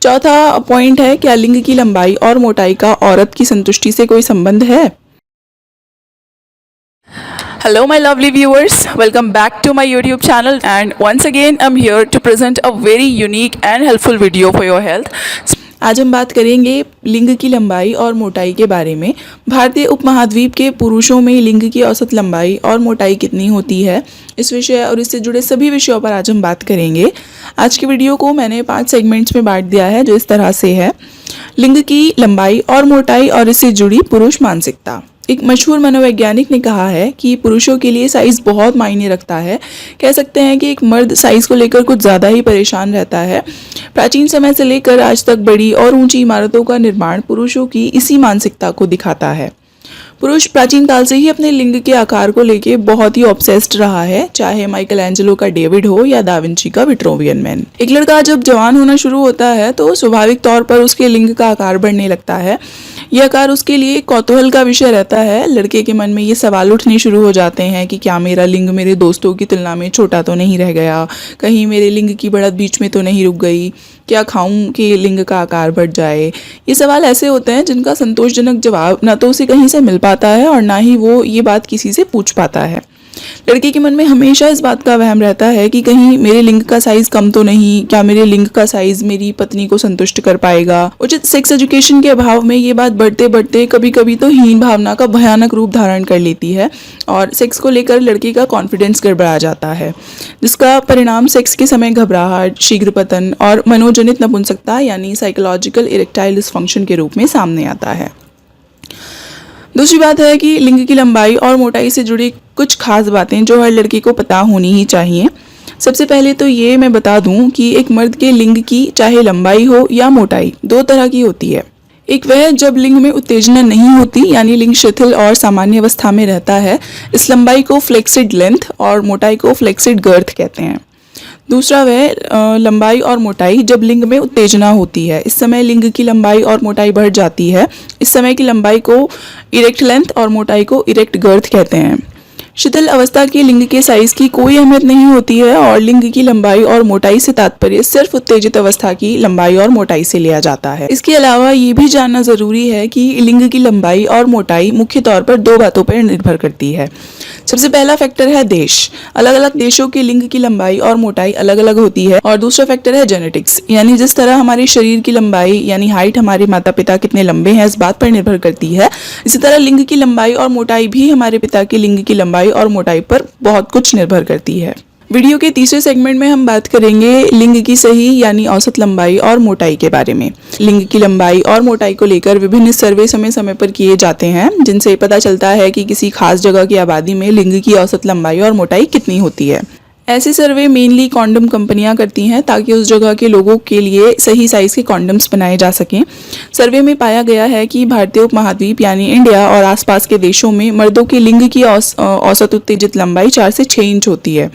चौथा पॉइंट है, क्या लिंग की लंबाई और मोटाई का औरत की संतुष्टि से कोई संबंध है? Hello my lovely viewers, welcome back to my YouTube channel and once again I'm here to present a very unique and helpful video for your health. आज हम बात करेंगे लिंग की लंबाई और मोटाई के बारे में। भारतीय उपमहाद्वीप के पुरुषों में लिंग की औसत लंबाई और मोटाई कितनी होती है, इस विषय और इससे जुड़े सभी विषयों पर आज हम बात करेंगे। आज की वीडियो को मैंने 5 सेगमेंट्स में बांट दिया है, जो इस तरह से है। लिंग की लंबाई और मोटाई और इससे जुड़ी पुरुष मानसिकता। एक मशहूर मनोवैज्ञानिक ने कहा है कि पुरुषों के लिए साइज़ बहुत मायने रखता है। कह सकते हैं कि एक मर्द साइज़ को लेकर कुछ ज़्यादा ही परेशान रहता है। प्राचीन समय से लेकर आज तक बड़ी और ऊंची इमारतों का निर्माण पुरुषों की इसी मानसिकता को दिखाता है। पुरुष प्राचीन काल से ही अपने लिंग के आकार को लेके बहुत ही ऑब्सेस्ड रहा है, चाहे माइकल एंजेलो का डेविड हो या दा विंची का विट्रोवियन मैन। एक लड़का जब जवान होना शुरू होता है तो स्वाभाविक तौर पर उसके लिंग का आकार बढ़ने लगता है। यह आकार उसके लिए कौतूहल का विषय रहता है। लड़के के मन में ये सवाल उठने शुरू हो जाते हैं कि क्या मेरा लिंग मेरे दोस्तों की तुलना में छोटा तो नहीं रह गया, कहीं मेरे लिंग की बढ़त बीच में तो नहीं रुक गई, क्या खाऊं कि लिंग का आकार बढ़ जाए। ये सवाल ऐसे होते हैं जिनका संतोषजनक जवाब ना तो उसे कहीं से मिल पाता है और ना ही वो ये बात किसी से पूछ पाता है। लड़के के मन में हमेशा इस बात का वहम रहता है कि कहीं मेरे लिंग का साइज कम तो नहीं, क्या मेरे लिंग का साइज मेरी पत्नी को संतुष्ट कर पाएगा। उचित सेक्स एजुकेशन के अभाव में ये बात बढ़ते बढ़ते कभी कभी तो हीन भावना का भयानक रूप धारण कर लेती है और सेक्स को लेकर लड़के का कॉन्फिडेंस गड़बड़ा जाता है, जिसका परिणाम सेक्स के समय घबराहट, शीघ्र पतन और मनोजनित नपुंसकता यानी साइकोलॉजिकल इरेक्टाइल डिसफंक्शन के रूप में सामने आता है। दूसरी बात है कि लिंग की लंबाई और मोटाई से जुड़ी कुछ खास बातें जो हर लड़की को पता होनी ही चाहिए। सबसे पहले तो ये मैं बता दूं कि एक मर्द के लिंग की चाहे लंबाई हो या मोटाई 2 तरह की होती है। एक वह जब लिंग में उत्तेजना नहीं होती यानी लिंग शिथिल और सामान्य अवस्था में रहता है। इस लंबाई को फ्लेक्सिड लेंथ और मोटाई को फ्लेक्सिड गर्थ कहते हैं। दूसरा वह लंबाई और मोटाई जब लिंग में उत्तेजना होती है। इस समय लिंग की लंबाई और मोटाई बढ़ जाती है। इस समय की लंबाई को इरेक्ट लेंथ और मोटाई को इरेक्ट गर्थ कहते हैं। शिथिल अवस्था के लिंग के साइज की कोई अहमियत नहीं होती है और लिंग की लंबाई और मोटाई से तात्पर्य सिर्फ उत्तेजित अवस्था की लंबाई और मोटाई से लिया जाता है। इसके अलावा ये भी जानना जरूरी है कि लिंग की लंबाई और मोटाई मुख्य तौर पर 2 बातों पर निर्भर करती है। सबसे पहला फैक्टर है देश। अलग अलग देशों के लिंग की लंबाई और मोटाई अलग अलग होती है। और दूसरा फैक्टर है जेनेटिक्स, यानी जिस तरह हमारे शरीर की लंबाई यानी हाइट हमारे माता पिता कितने लंबे हैं इस बात पर निर्भर करती है, इसी तरह लिंग की लंबाई और मोटाई भी हमारे पिता के लिंग की लंबाई और मोटाई पर बहुत कुछ निर्भर करती है। वीडियो के तीसरे सेगमेंट में हम बात करेंगे लिंग की सही यानी औसत लंबाई और मोटाई के बारे में। लिंग की लंबाई और मोटाई को लेकर विभिन्न सर्वे समय समय पर किए जाते हैं, जिनसे पता चलता है कि किसी खास जगह की आबादी में लिंग की औसत लंबाई और मोटाई कितनी होती है। ऐसे सर्वे मेनली कॉन्डम कंपनियां करती हैं ताकि उस जगह के लोगों के लिए सही साइज के कॉन्डम्स बनाए जा सकें। सर्वे में पाया गया है कि भारतीय उपमहाद्वीप यानी इंडिया और आसपास के देशों में मर्दों के लिंग की औसत उत्तेजित लंबाई 4 से 6 इंच होती है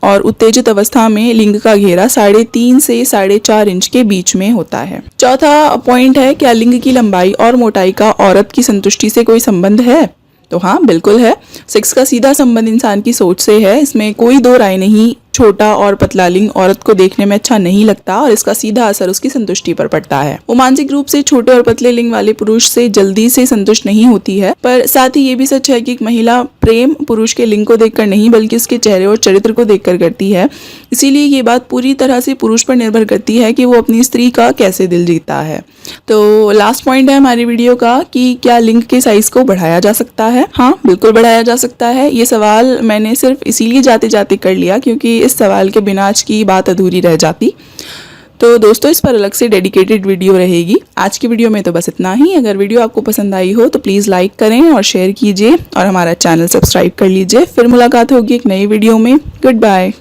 और उत्तेजित अवस्था में लिंग का घेरा 3.5 से 4.5 इंच के बीच में होता है। चौथा पॉइंट है, क्या लिंग की लंबाई और मोटाई का औरत की संतुष्टि से कोई संबंध है? तो हाँ, बिल्कुल है। सेक्स का सीधा संबंध इंसान की सोच से है, इसमें कोई 2 राय नहीं। छोटा और पतला लिंग औरत को देखने में अच्छा नहीं लगता और इसका सीधा असर उसकी संतुष्टि पर पड़ता है। वो मानसिक रूप से छोटे और पतले लिंग वाले पुरुष से जल्दी से संतुष्ट नहीं होती है। पर साथ ही ये भी सच है कि एक महिला प्रेम पुरुष के लिंग को देखकर नहीं बल्कि उसके चेहरे और चरित्र को देखकर करती है। इसीलिए ये बात पूरी तरह से पुरुष पर निर्भर करती है कि वो अपनी स्त्री का कैसे दिल जीतता है। तो लास्ट पॉइंट है हमारी वीडियो का कि क्या लिंग के साइज को बढ़ाया जा सकता है? हाँ, बिल्कुल बढ़ाया जा सकता है। ये सवाल मैंने सिर्फ इसीलिए जाते जाते कर लिया क्योंकि इस सवाल के बिना आज की बात अधूरी रह जाती। तो दोस्तों, इस पर अलग से डेडिकेटेड वीडियो रहेगी। आज की वीडियो में तो बस इतना ही। अगर वीडियो आपको पसंद आई हो तो प्लीज़ लाइक करें और शेयर कीजिए और हमारा चैनल सब्सक्राइब कर लीजिए। फिर मुलाकात होगी एक नई वीडियो में। Good bye.